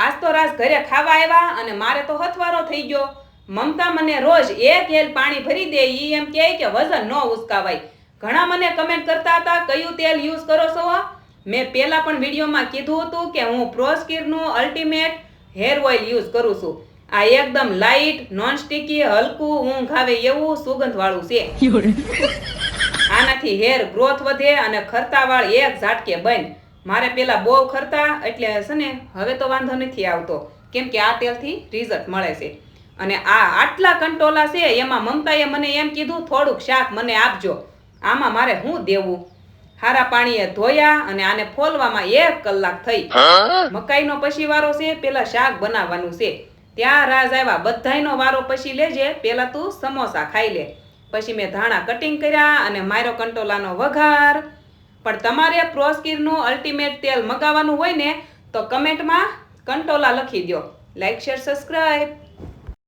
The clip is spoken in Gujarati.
આજ તો રાસ ઘરે ખાવા આવ્યા અને મારે તો હથવારો થઈ ગયો. મમતા મને રોજ એક હેલ પાણી ભરી દે. ઈ એમ કહે કે વજન ન ઉસકાવાય. ઘણા મને કમેન્ટ કરતા હતા કયું તેલ યુઝ કરો છો? મેં પહેલા પણ વિડીયોમાં કીધું હતું કે હું પ્રોસ્કીરનું અલ્ટિમેટ હેર ઓઇલ યુઝ કરું છું. આ એકદમ લાઇટ, નોન સ્ટિકી, હલકું, ઊંઘ આવે એવું સુગંધવાળું છે. આનાથી હેર ગ્રોથ વધે અને ખરતા વાળ એક ઝાટકે બંધ. મારે પેલા બહુ ખરતા એટલે છે ને હવે તો વાંધો નથી આવતો, કેમ કે આ તેલથી રિઝલ્ટ મળે છે. અને આ આટલા કંટોલા છે એમાં મમતાએ મને એમ કીધું થોડુંક શાક મને આપજો. આમાં મારે શું દેવું? હારા પાણીએ ધોયા અને આને ફોલવામાં 1 કલાક થઈ. મકાઈનો પછી વારો છે, પેલા શાક બનાવવાનું છે. ત્યાં રાજ આવ્યા, બધાયનો વારો પછી લેજે, પેલા તું સમોસા ખાઈ લે. પછી મેં ધાણા કટિંગ કર્યા અને માર્યો કંટોલાનો વઘાર. પણ તમારે પ્રોસ્કીરનું અલ્ટિમેટ તેલ મગાવવાનું હોય ને તો કમેન્ટમાં કંટોલા લખી દો. Like, share, subscribe.